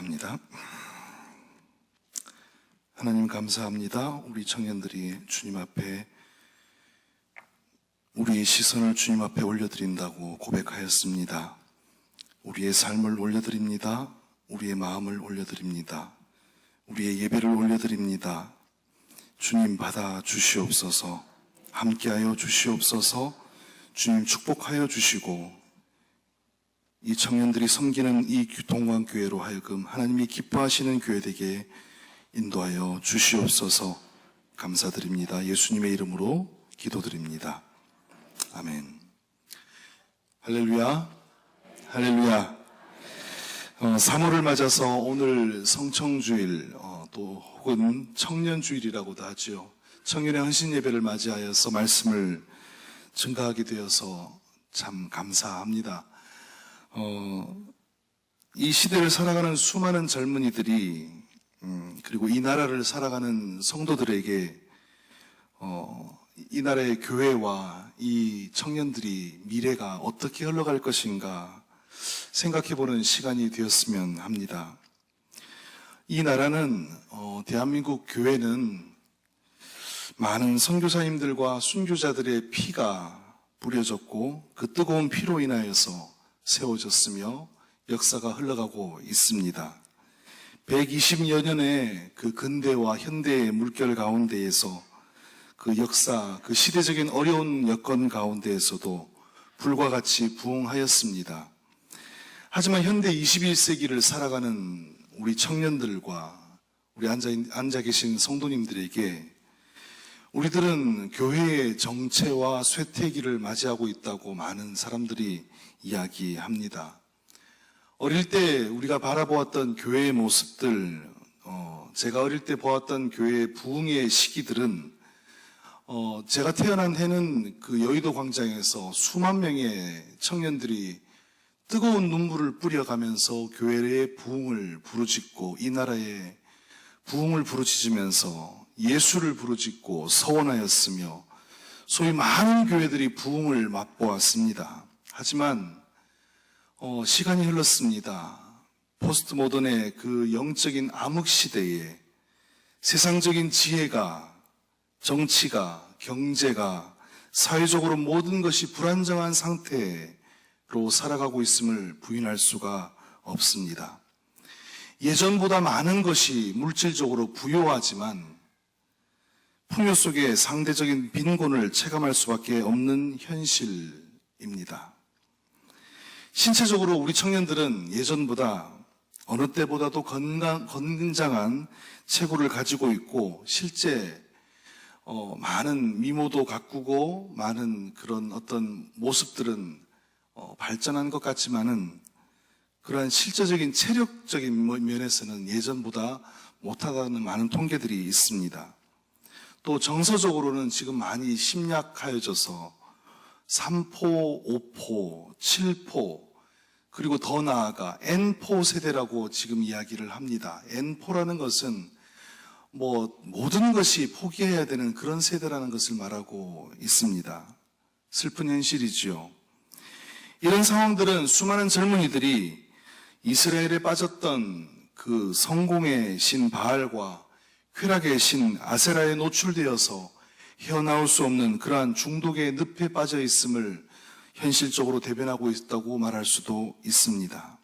기도합니다. 하나님 감사합니다. 우리 청년들이 주님 앞에 우리의 시선을 주님 앞에 올려드린다고 고백하였습니다. 우리의 삶을 올려드립니다. 우리의 마음을 올려드립니다. 우리의 예배를 올려드립니다. 주님 받아 주시옵소서. 함께하여 주시옵소서. 주님 축복하여 주시고 이 청년들이 섬기는 이 동광교회로 하여금 하나님이 기뻐하시는 교회 되게 인도하여 주시옵소서. 감사드립니다. 예수님의 이름으로 기도드립니다. 아멘. 할렐루야. 할렐루야. 3월을 맞아서 오늘 성청주일 또 혹은 청년주일이라고도 하죠. 청년의 헌신 예배를 맞이하여서 말씀을 증가하게 되어서 참 감사합니다. 이 시대를 살아가는 수많은 젊은이들이 그리고 이 나라를 살아가는 성도들에게 이 나라의 교회와 이 청년들이 미래가 어떻게 흘러갈 것인가 생각해보는 시간이 되었으면 합니다. 이 나라는 대한민국 교회는 많은 선교사님들과 순교자들의 피가 뿌려졌고 그 뜨거운 피로 인하여서 세워졌으며 역사가 흘러가고 있습니다. 120여 년의 그 근대와 현대의 물결 가운데에서 그 역사, 그 시대적인 어려운 여건 가운데에서도 불과 같이 부흥하였습니다. 하지만 현대 21세기를 살아가는 우리 청년들과 우리 앉아 계신 성도님들에게 우리들은 교회의 정체와 쇠퇴기를 맞이하고 있다고 많은 사람들이 이야기합니다. 어릴 때 우리가 바라보았던 교회의 모습들, 제가 어릴 때 보았던 교회의 부흥의 시기들은 제가 태어난 해는 그 여의도 광장에서 수만 명의 청년들이 뜨거운 눈물을 뿌려가면서 교회의 부흥을 부르짖고 이 나라의 부흥을 부르짖으면서 예수를 부르짖고 서원하였으며 소위 많은 교회들이 부흥을 맛보았습니다. 하지만 시간이 흘렀습니다. 포스트 모던의 그 영적인 암흑 시대에 세상적인 지혜가, 정치가, 경제가, 사회적으로 모든 것이 불안정한 상태로 살아가고 있음을 부인할 수가 없습니다. 예전보다 많은 것이 물질적으로 부요하지만 풍요 속에 상대적인 빈곤을 체감할 수밖에 없는 현실입니다. 신체적으로 우리 청년들은 예전보다 어느 때보다도 건강한 체구를 가지고 있고 실제 많은 미모도 가꾸고 많은 그런 어떤 모습들은 발전한 것 같지만은 그러한 실제적인 체력적인 면에서는 예전보다 못하다는 많은 통계들이 있습니다. 또 정서적으로는 지금 많이 심약하여져서 3포, 5포, 7포, 그리고 더 나아가 N포 세대라고 지금 이야기를 합니다. N포라는 것은 모든 것이 포기해야 되는 그런 세대라는 것을 말하고 있습니다. 슬픈 현실이지요. 이런 상황들은 수많은 젊은이들이 이스라엘에 빠졌던 그 성공의 신 바알과 쾌락의 신 아세라에 노출되어서 헤어나올 수 없는 그러한 중독의 늪에 빠져 있음을 현실적으로 대변하고 있다고 말할 수도 있습니다.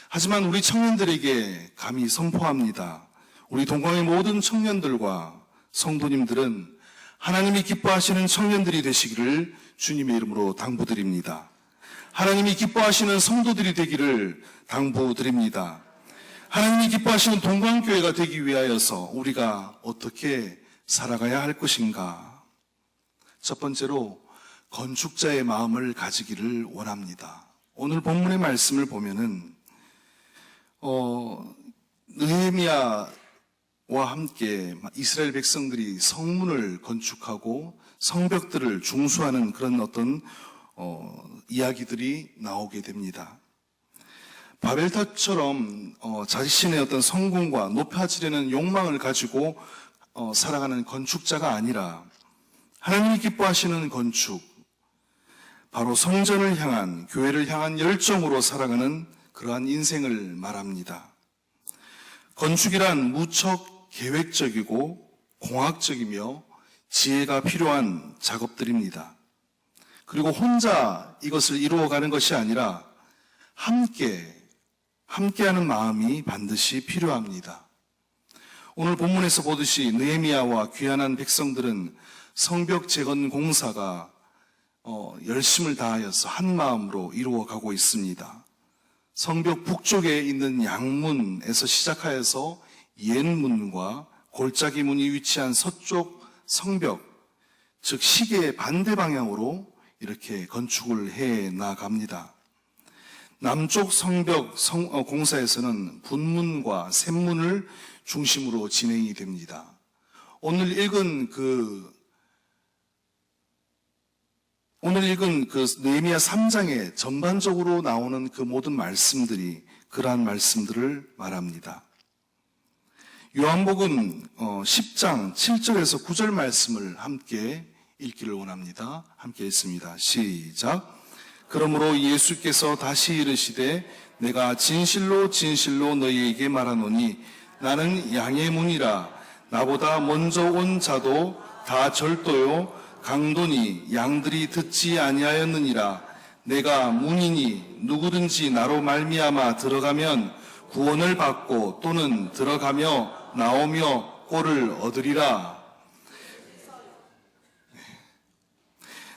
하지만 우리 청년들에게 감히 선포합니다. 우리 동광의 모든 청년들과 성도님들은 하나님이 기뻐하시는 청년들이 되시기를 주님의 이름으로 당부드립니다. 하나님이 기뻐하시는 성도들이 되기를 당부드립니다. 하나님이 기뻐하시는 동광교회가 되기 위하여서 우리가 어떻게 살아가야 할 것인가? 첫 번째로 건축자의 마음을 가지기를 원합니다. 오늘 본문의 말씀을 보면은 느헤미야와 함께 이스라엘 백성들이 성문을 건축하고 성벽들을 중수하는 그런 어떤 이야기들이 나오게 됩니다. 바벨탑처럼 자신의 어떤 성공과 높아지려는 욕망을 가지고 살아가는 건축자가 아니라 하나님이 기뻐하시는 건축, 바로 성전을 향한, 교회를 향한 열정으로 살아가는 그러한 인생을 말합니다. 건축이란 무척 계획적이고 공학적이며 지혜가 필요한 작업들입니다. 그리고 혼자 이것을 이루어가는 것이 아니라 함께하는 마음이 반드시 필요합니다. 오늘 본문에서 보듯이 느헤미야와 귀환한 백성들은 성벽 재건 공사가 열심을 다하여서 한 마음으로 이루어가고 있습니다. 성벽 북쪽에 있는 양문에서 시작하여서 옛문과 골짜기 문이 위치한 서쪽 성벽, 즉 시계의 반대 방향으로 이렇게 건축을 해 나갑니다. 남쪽 성벽 공사에서는 분문과 샘문을 중심으로 진행이 됩니다. 오늘 읽은 그 느헤미야 3장에 전반적으로 나오는 그 모든 말씀들이 그러한 말씀들을 말합니다. 요한복음 10장 7절에서 9절 말씀을 함께 읽기를 원합니다. 함께 읽습니다. 시작. 그러므로 예수께서 다시 이르시되 내가 진실로 진실로 너희에게 말하노니 나는 양의 문이라. 나보다 먼저 온 자도 다 절도요 강도니 양들이 듣지 아니하였느니라. 내가 문이니 누구든지 나로 말미암아 들어가면 구원을 받고 또는 들어가며 나오며 꼴을 얻으리라.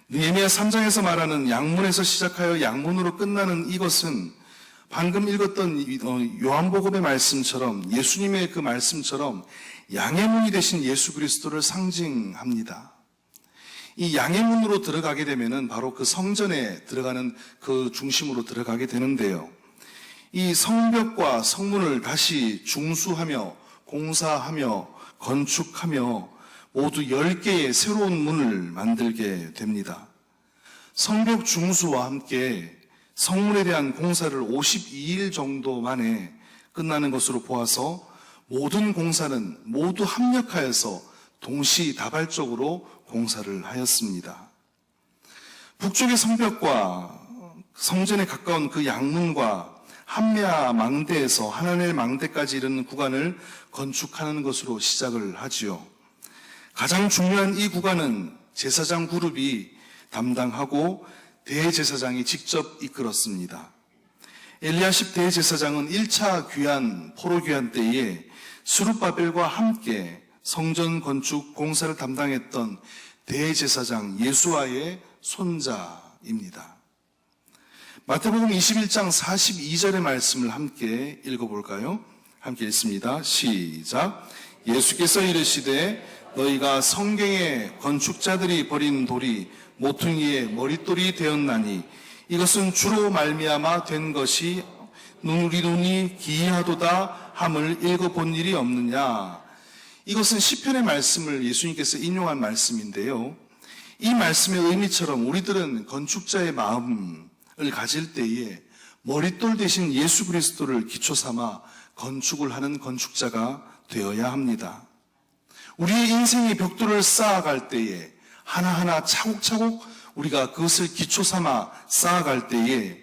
느헤미야 3장에서 말하는 양문에서 시작하여 양문으로 끝나는 이것은 방금 읽었던 요한복음의 말씀처럼, 예수님의 그 말씀처럼 양의 문이 되신 예수 그리스도를 상징합니다. 이 양의 문으로 들어가게 되면은 바로 그 성전에 들어가는 그 중심으로 들어가게 되는데요. 이 성벽과 성문을 다시 중수하며 공사하며 건축하며 모두 10개의 새로운 문을 만들게 됩니다. 성벽 중수와 함께 성문에 대한 공사를 52일 정도 만에 끝나는 것으로 보아서 모든 공사는 모두 합력하여서 동시다발적으로 공사를 하였습니다. 북쪽의 성벽과 성전에 가까운 그 양문과 한메아 망대에서 하나넬 망대까지 이르는 구간을 건축하는 것으로 시작을 하지요. 가장 중요한 이 구간은 제사장 그룹이 담당하고 대제사장이 직접 이끌었습니다. 엘리야십 대제사장은 1차 귀환, 포로 귀환 때에 스룹바벨과 함께 성전 건축 공사를 담당했던 대제사장 예수아의 손자입니다. 마태복음 21장 42절의 말씀을 함께 읽어볼까요? 함께 읽습니다. 시작. 예수께서 이르시되 너희가 성경에 건축자들이 버린 돌이 모퉁이의 머릿돌이 되었나니 이것은 주로 말미암아 된 것이 우리 눈이 기이하도다 함을 읽어본 일이 없느냐. 이것은 시편의 말씀을 예수님께서 인용한 말씀인데요. 이 말씀의 의미처럼 우리들은 건축자의 마음을 가질 때에 머릿돌 대신 예수 그리스도를 기초 삼아 건축을 하는 건축자가 되어야 합니다. 우리의 인생의 벽돌을 쌓아갈 때에 하나하나 차곡차곡 우리가 그것을 기초 삼아 쌓아갈 때에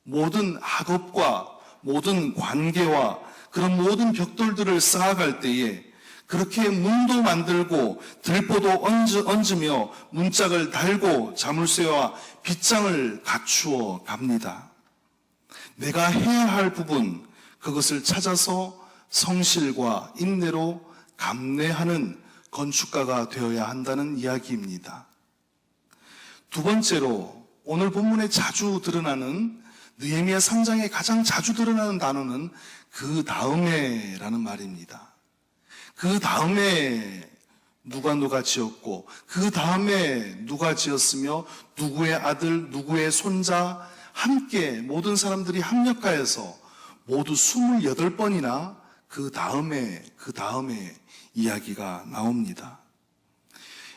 모든 학업과 모든 관계와 그런 모든 벽돌들을 쌓아갈 때에 그렇게 문도 만들고 들보도 얹으며 문짝을 달고 자물쇠와 빗장을 갖추어 갑니다. 내가 해야 할 부분, 그것을 찾아서 성실과 인내로 감내하는 건축가가 되어야 한다는 이야기입니다. 두 번째로 오늘 본문에 자주 드러나는 느헤미야 3장에 가장 자주 드러나는 단어는 그 다음에라는 말입니다. 그 다음에 누가 지었고 그 다음에 누가 지었으며 누구의 아들, 누구의 손자 함께 모든 사람들이 합력하여서 모두 28번이나 그 다음에 이야기가 나옵니다.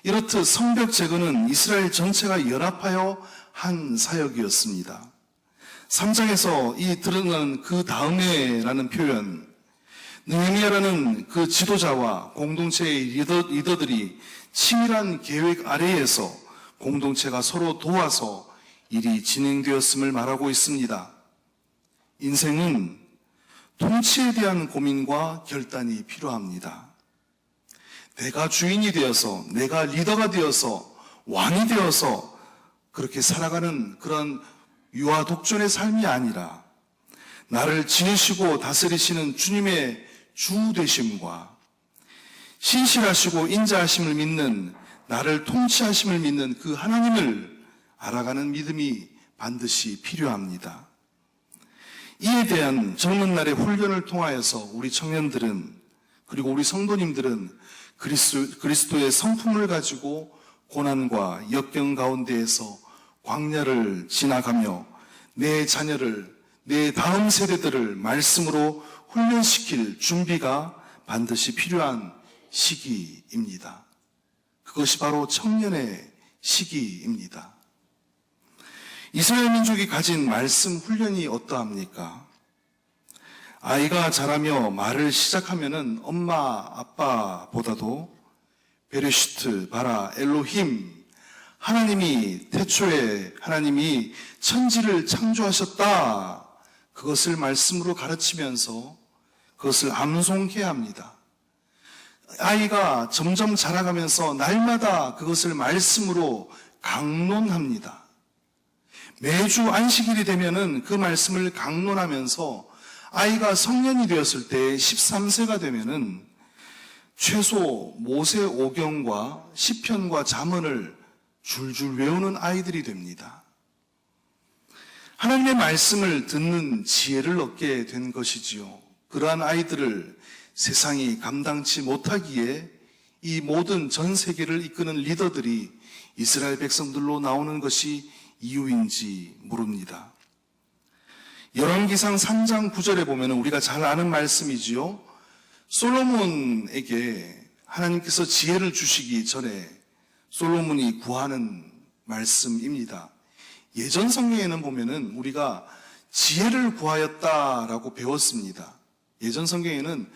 이렇듯 성벽 재건은 이스라엘 전체가 연합하여 한 사역이었습니다. 3장에서 이 드러나는 그 다음에라는 표현, 느헤미야라는 그 지도자와 공동체의 리더들이 치밀한 계획 아래에서 공동체가 서로 도와서 일이 진행되었음을 말하고 있습니다. 인생은 통치에 대한 고민과 결단이 필요합니다. 내가 주인이 되어서, 내가 리더가 되어서, 왕이 되어서 그렇게 살아가는 그런 유아 독존의 삶이 아니라 나를 지으시고 다스리시는 주님의 주 되심과 신실하시고 인자하심을 믿는, 나를 통치하심을 믿는 그 하나님을 알아가는 믿음이 반드시 필요합니다. 이에 대한 젊은 날의 훈련을 통하여서 우리 청년들은, 그리고 우리 성도님들은 그리스도의 성품을 가지고 고난과 역경 가운데에서 광야를 지나가며 내 자녀를, 내 다음 세대들을 말씀으로 훈련시킬 준비가 반드시 필요한 시기입니다. 그것이 바로 청년의 시기입니다. 이스라엘 민족이 가진 말씀 훈련이 어떠합니까? 아이가 자라며 말을 시작하면은 엄마, 아빠보다도 베레시트, 바라, 엘로힘, 하나님이 태초에 하나님이 천지를 창조하셨다, 그것을 말씀으로 가르치면서 그것을 암송해야 합니다. 아이가 점점 자라가면서 날마다 그것을 말씀으로 강론합니다. 매주 안식일이 되면은 그 말씀을 강론하면서 아이가 성년이 되었을 때 13세가 되면은 최소 모세 오경과 시편과 잠언을 줄줄 외우는 아이들이 됩니다. 하나님의 말씀을 듣는 지혜를 얻게 된 것이지요. 그러한 아이들을 세상이 감당치 못하기에 이 모든 전 세계를 이끄는 리더들이 이스라엘 백성들로 나오는 것이 이유인지 모릅니다. 열왕기상 3장 9절에 보면 우리가 잘 아는 말씀이지요. 솔로몬에게 하나님께서 지혜를 주시기 전에 솔로몬이 구하는 말씀입니다. 예전 성경에는 보면은 우리가 지혜를 구하였다라고 배웠습니다. 예전 성경에는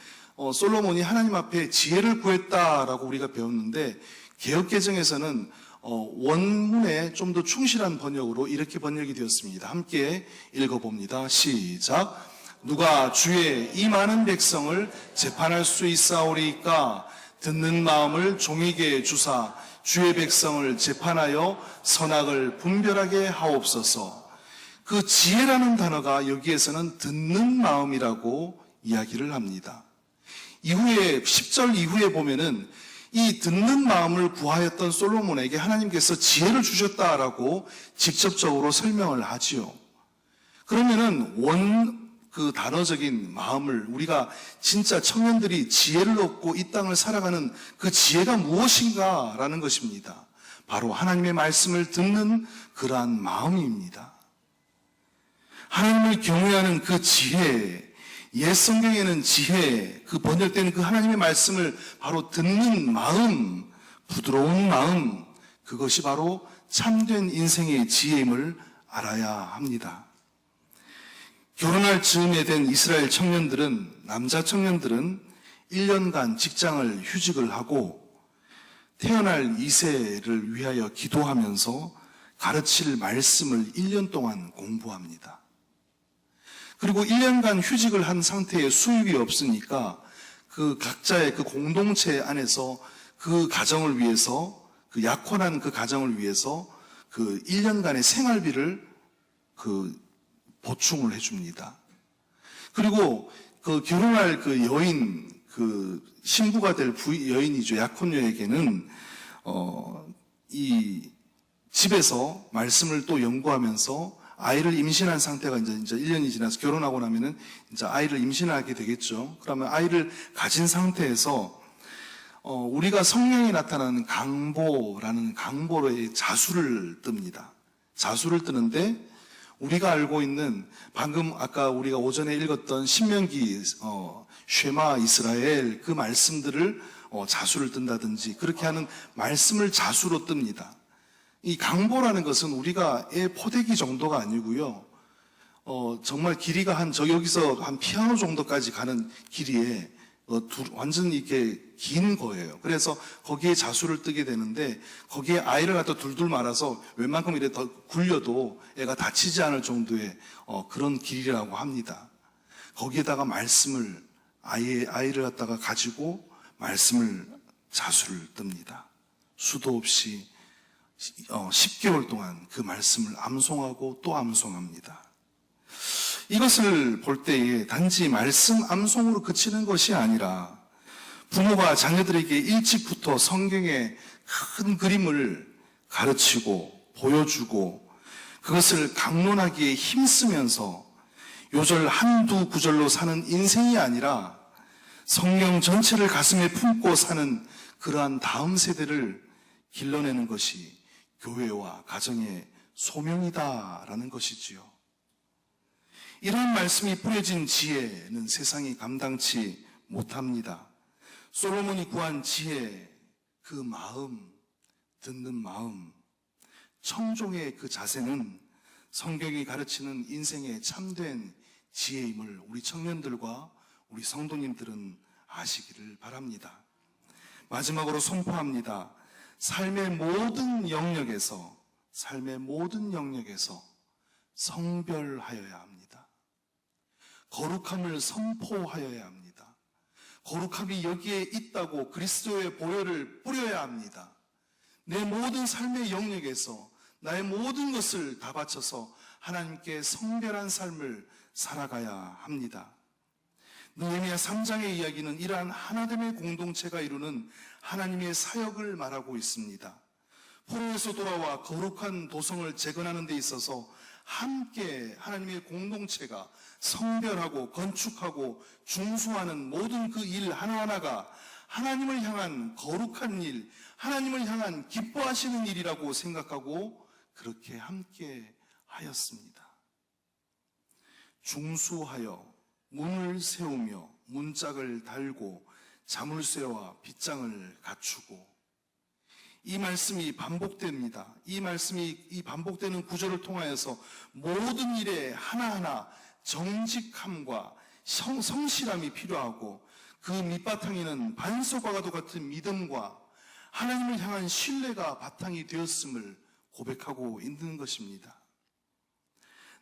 솔로몬이 하나님 앞에 지혜를 구했다라고 우리가 배웠는데, 개역개정에서는 원문에 좀 더 충실한 번역으로 이렇게 번역이 되었습니다. 함께 읽어봅니다. 시작. 누가 주의 이 많은 백성을 재판할 수 있사오리이까? 듣는 마음을 종에게 주사 주의 백성을 재판하여 선악을 분별하게 하옵소서. 그 지혜라는 단어가 여기에서는 듣는 마음이라고 이야기를 합니다. 이후에 10절 이후에 보면은 이 듣는 마음을 구하였던 솔로몬에게 하나님께서 지혜를 주셨다라고 직접적으로 설명을 하지요. 그러면은 그 단어적인 마음을, 우리가 진짜 청년들이 지혜를 얻고 이 땅을 살아가는 그 지혜가 무엇인가라는 것입니다. 바로 하나님의 말씀을 듣는 그러한 마음입니다. 하나님을 경외하는 그 지혜, 옛 성경에는 지혜, 그 번역되는 그 하나님의 말씀을 바로 듣는 마음, 부드러운 마음, 그것이 바로 참된 인생의 지혜임을 알아야 합니다. 결혼할 즈음에 된 이스라엘 청년들은, 남자 청년들은 1년간 직장을 휴직을 하고 태어날 2세를 위하여 기도하면서 가르칠 말씀을 1년 동안 공부합니다. 그리고 1년간 휴직을 한 상태에 수입이 없으니까 그 각자의 그 공동체 안에서 그 가정을 위해서, 그 약혼한 그 가정을 위해서 그 1년간의 생활비를 보충을 해줍니다. 그리고 그 결혼할 그 여인, 그 신부가 될 여인이죠. 약혼녀에게는 이 집에서 말씀을 또 연구하면서 아이를 임신한 상태가 이제 1년이 지나서 결혼하고 나면은 이제 아이를 임신하게 되겠죠. 그러면 아이를 가진 상태에서 우리가 성령이 나타나는 강보라는 강보의 자수를 뜹니다. 자수를 뜨는데 우리가 알고 있는, 방금 아까 우리가 오전에 읽었던 신명기 쉐마 이스라엘 그 말씀들을 자수를 뜬다든지 그렇게 하는 말씀을 자수로 뜹니다. 이 강보라는 것은 우리가 포대기 정도가 아니고요. 정말 길이가 여기서 한 피아노 정도까지 가는 길이에 완전히 이렇게 긴 거예요. 그래서 거기에 자수를 뜨게 되는데 거기에 아이를 갖다 둘둘 말아서 웬만큼 이래 더 굴려도 애가 다치지 않을 정도의 그런 길이라고 합니다. 거기에다가 말씀을 아이를 갖다가 가지고 말씀을 자수를 뜹니다. 수도 없이 10개월 동안 그 말씀을 암송하고 또 암송합니다. 이것을 볼 때에 단지 말씀 암송으로 그치는 것이 아니라 부모가 자녀들에게 일찍부터 성경의 큰 그림을 가르치고 보여주고 그것을 강론하기에 힘쓰면서 요절 한두 구절로 사는 인생이 아니라 성경 전체를 가슴에 품고 사는 그러한 다음 세대를 길러내는 것이 교회와 가정의 소명이다라는 것이지요. 이런 말씀이 뿌려진 지혜는 세상이 감당치 못합니다. 솔로몬이 구한 지혜, 그 마음, 듣는 마음, 청종의 그 자세는 성경이 가르치는 인생의 참된 지혜임을 우리 청년들과 우리 성도님들은 아시기를 바랍니다. 마지막으로 선포합니다. 삶의 모든 영역에서 성별하여야 합니다. 거룩함을 선포하여야 합니다. 거룩함이 여기에 있다고 그리스도의 보혈을 뿌려야 합니다. 내 모든 삶의 영역에서 나의 모든 것을 다 바쳐서 하나님께 성별한 삶을 살아가야 합니다. 느헤미야 3장의 이야기는 이러한 하나됨의 공동체가 이루는 하나님의 사역을 말하고 있습니다. 포로에서 돌아와 거룩한 도성을 재건하는 데 있어서 함께 하나님의 공동체가 성별하고 건축하고 중수하는 모든 그 일 하나하나가 하나님을 향한 거룩한 일, 하나님을 향한 기뻐하시는 일이라고 생각하고 그렇게 함께 하였습니다. 중수하여 문을 세우며 문짝을 달고 자물쇠와 빗장을 갖추고, 이 말씀이 반복됩니다. 이 반복되는 구절을 통하여서 모든 일에 하나하나 정직함과 성실함이 필요하고 그 밑바탕에는 반석과도 같은 믿음과 하나님을 향한 신뢰가 바탕이 되었음을 고백하고 있는 것입니다.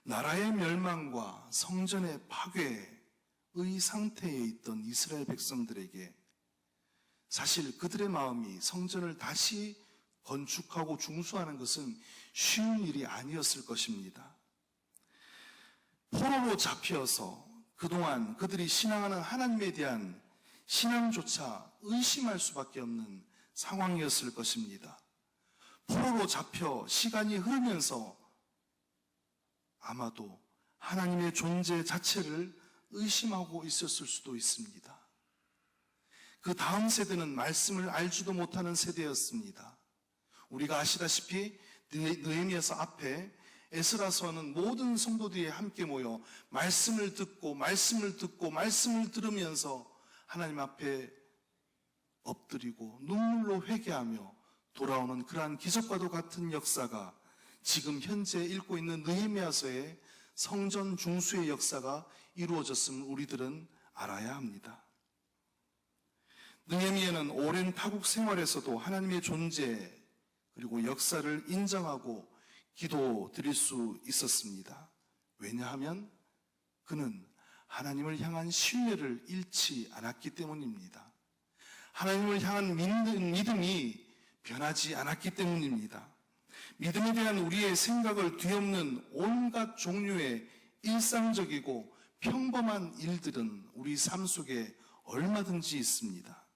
나라의 멸망과 성전의 파괴의 상태에 있던 이스라엘 백성들에게 사실 그들의 마음이 성전을 다시 건축하고 중수하는 것은 쉬운 일이 아니었을 것입니다. 포로로 잡혀서 그동안 그들이 신앙하는 하나님에 대한 신앙조차 의심할 수밖에 없는 상황이었을 것입니다. 포로로 잡혀 시간이 흐르면서 아마도 하나님의 존재 자체를 의심하고 있었을 수도 있습니다. 그 다음 세대는 말씀을 알지도 못하는 세대였습니다. 우리가 아시다시피 느헤미야서 앞에 에스라서는 모든 성도들이 함께 모여 말씀을 듣고 말씀을 들으면서 하나님 앞에 엎드리고 눈물로 회개하며 돌아오는 그러한 기적과도 같은 역사가 지금 현재 읽고 있는 느헤미야서의 성전 중수의 역사가 이루어졌음을 우리들은 알아야 합니다. 느헤미야는 오랜 타국 생활에서도 하나님의 존재 그리고 역사를 인정하고 기도 드릴 수 있었습니다. 왜냐하면 그는 하나님을 향한 신뢰를 잃지 않았기 때문입니다. 하나님을 향한 믿음이 변하지 않았기 때문입니다. 믿음에 대한 우리의 생각을 뒤엎는 온갖 종류의 일상적이고 평범한 일들은 우리 삶 속에 얼마든지 있습니다.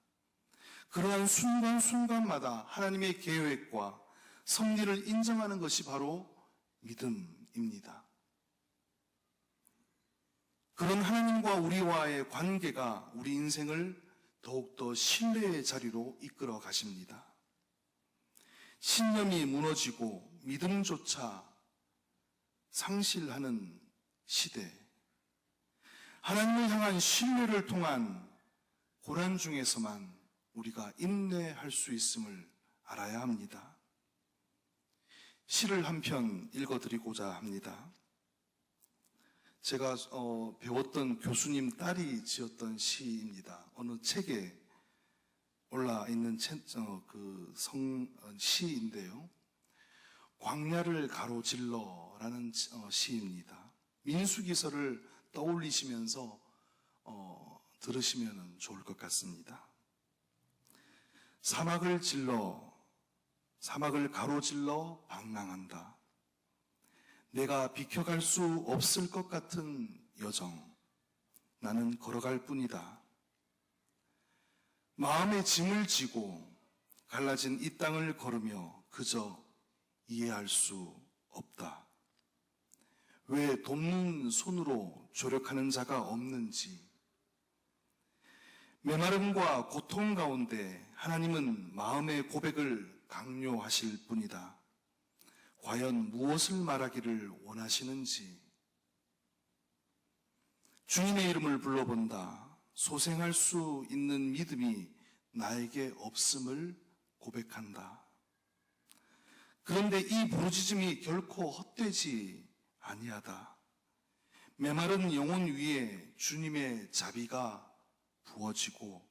그러한 순간순간마다 하나님의 계획과 섭리를 인정하는 것이 바로 믿음입니다. 그런 하나님과 우리와의 관계가 우리 인생을 더욱더 신뢰의 자리로 이끌어 가십니다. 신념이 무너지고 믿음조차 상실하는 시대, 하나님을 향한 신뢰를 통한 고난 중에서만 우리가 인내할 수 있음을 알아야 합니다. 시를 한 편 읽어드리고자 합니다. 제가 배웠던 교수님 딸이 지었던 시입니다. 어느 책에 올라 있는 시인데요. 광야를 가로질러라는 시입니다. 민수기서를 떠올리시면서 들으시면 좋을 것 같습니다. 사막을 가로질러 방랑한다. 내가 비켜갈 수 없을 것 같은 여정, 나는 걸어갈 뿐이다. 마음에 짐을 지고 갈라진 이 땅을 걸으며 그저 이해할 수 없다. 왜 돕는 손으로 조력하는 자가 없는지, 메마름과 고통 가운데 하나님은 마음의 고백을 강요하실 뿐이다. 과연 무엇을 말하기를 원하시는지, 주님의 이름을 불러본다. 소생할 수 있는 믿음이 나에게 없음을 고백한다. 그런데 이 부르짖음이 결코 헛되지 아니하다. 메마른 영혼 위에 주님의 자비가 부어지고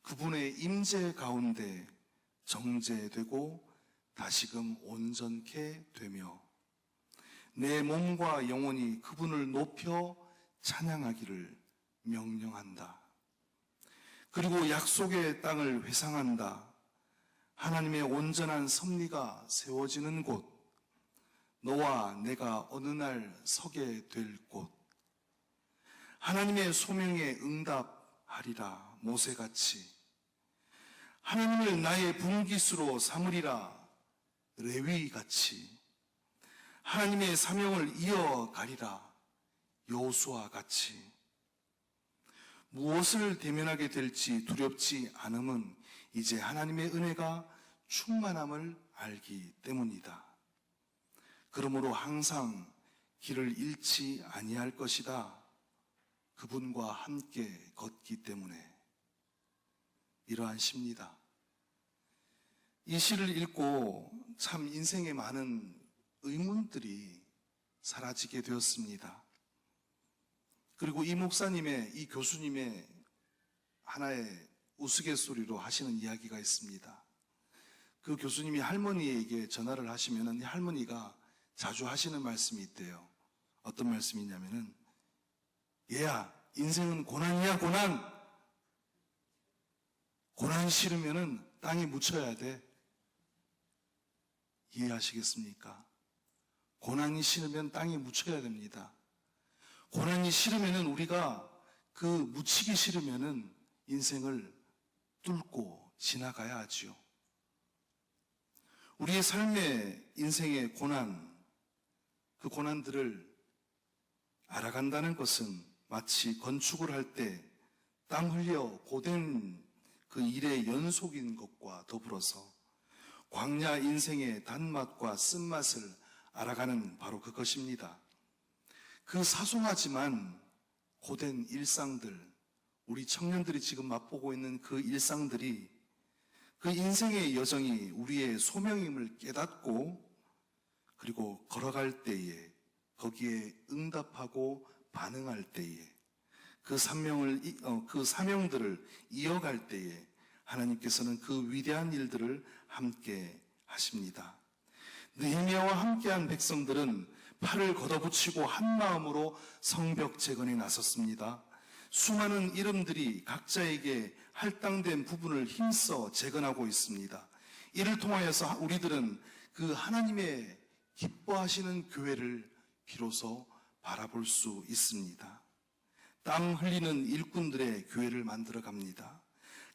그분의 임재 가운데 정제되고 다시금 온전케 되며 내 몸과 영혼이 그분을 높여 찬양하기를 명령한다. 그리고 약속의 땅을 회상한다. 하나님의 온전한 섭리가 세워지는 곳, 너와 내가 어느 날 서게 될 곳, 하나님의 소명에 응답하리라. 모세같이 하나님을 나의 분깃으로 삼으리라. 레위같이 하나님의 사명을 이어가리라. 여호수아같이 무엇을 대면하게 될지 두렵지 않음은 이제 하나님의 은혜가 충만함을 알기 때문이다. 그러므로 항상 길을 잃지 아니할 것이다. 그분과 함께 걷기 때문에 이러한 시입니다. 이 시를 읽고 참 인생에 많은 의문들이 사라지게 되었습니다. 그리고 이 목사님의, 이 교수님의 하나의 우스갯소리로 하시는 이야기가 있습니다. 그 교수님이 할머니에게 전화를 하시면 이 할머니가 자주 하시는 말씀이 있대요. 어떤 말씀이냐면은, 얘야, 인생은 고난이야, 고난. 고난 싫으면은 땅에 묻혀야 돼. 이해하시겠습니까? 고난이 싫으면 땅에 묻혀야 됩니다. 고난이 싫으면은 우리가 그 묻히기 싫으면은 인생을 뚫고 지나가야 하지요. 우리의 삶의 인생의 고난, 그 고난들을 알아간다는 것은 마치 건축을 할 때 땀 흘려 고된 그 일의 연속인 것과 더불어서 광야 인생의 단맛과 쓴맛을 알아가는 바로 그것입니다. 그 사소하지만 고된 일상들, 우리 청년들이 지금 맛보고 있는 그 일상들이 그 인생의 여정이 우리의 소명임을 깨닫고 그리고 걸어갈 때에 거기에 응답하고 반응할 때에 그 사명들을 이어갈 때에 하나님께서는 그 위대한 일들을 함께 하십니다. 느헤미야와 함께한 백성들은 팔을 걷어붙이고 한 마음으로 성벽 재건에 나섰습니다. 수많은 이름들이 각자에게 할당된 부분을 힘써 재건하고 있습니다. 이를 통하여서 우리들은 그 하나님의 기뻐하시는 교회를 비로소 바라볼 수 있습니다. 땀 흘리는 일꾼들의 교회를 만들어 갑니다.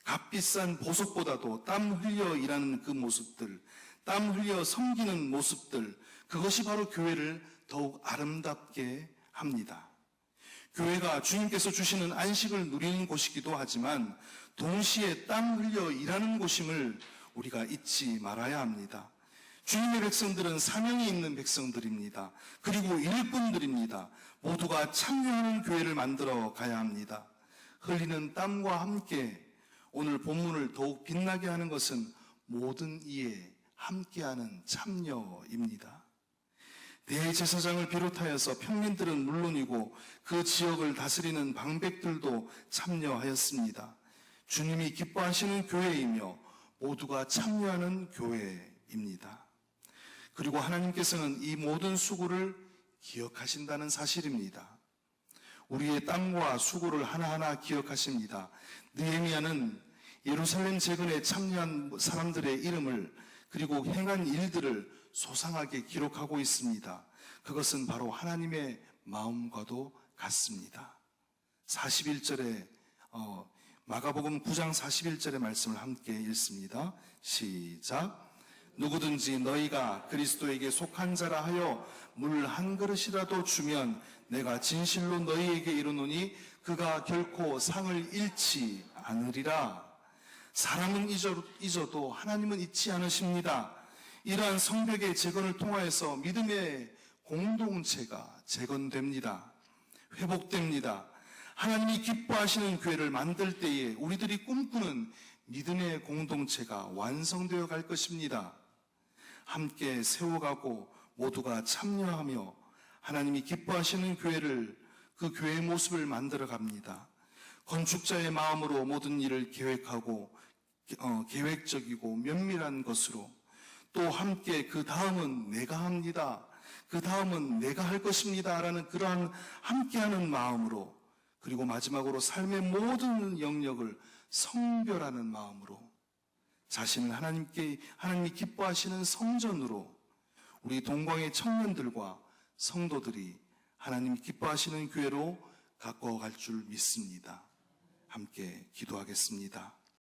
값비싼 보석보다도 땀 흘려 일하는 그 모습들, 땀 흘려 섬기는 모습들, 그것이 바로 교회를 더욱 아름답게 합니다. 교회가 주님께서 주시는 안식을 누리는 곳이기도 하지만 동시에 땀 흘려 일하는 곳임을 우리가 잊지 말아야 합니다. 주님의 백성들은 사명이 있는 백성들입니다. 그리고 일꾼들입니다. 모두가 참여하는 교회를 만들어 가야 합니다. 흘리는 땀과 함께 오늘 본문을 더욱 빛나게 하는 것은 모든 이에 함께하는 참여입니다. 대제사장을 비롯하여서 평민들은 물론이고 그 지역을 다스리는 방백들도 참여하였습니다. 주님이 기뻐하시는 교회이며 모두가 참여하는 교회입니다. 그리고 하나님께서는 이 모든 수고를 기억하신다는 사실입니다. 우리의 땀과 수고를 하나하나 기억하십니다. 느헤미야는 예루살렘 재건에 참여한 사람들의 이름을 그리고 행한 일들을 소상하게 기록하고 있습니다. 그것은 바로 하나님의 마음과도 같습니다. 41절에 마가복음 9장 41절의 말씀을 함께 읽습니다. 시작. 누구든지 너희가 그리스도에게 속한 자라 하여 물 한 그릇이라도 주면 내가 진실로 너희에게 이르노니 그가 결코 상을 잃지 않으리라. 사람은 잊어도 하나님은 잊지 않으십니다. 이러한 성벽의 재건을 통하여서 믿음의 공동체가 재건됩니다. 회복됩니다. 하나님이 기뻐하시는 교회를 만들 때에 우리들이 꿈꾸는 믿음의 공동체가 완성되어 갈 것입니다. 함께 세워가고 모두가 참여하며 하나님이 기뻐하시는 교회를, 그 교회의 모습을 만들어 갑니다. 건축자의 마음으로 모든 일을 계획하고 계획적이고 면밀한 것으로, 또 함께 그 다음은 내가 합니다, 그 다음은 내가 할 것입니다 라는 그러한 함께하는 마음으로, 그리고 마지막으로 삶의 모든 영역을 성별하는 마음으로, 자신을 하나님이 기뻐하시는 성전으로 우리 동광의 청년들과 성도들이 하나님이 기뻐하시는 교회로 가꿔갈 줄 믿습니다. 함께 기도하겠습니다.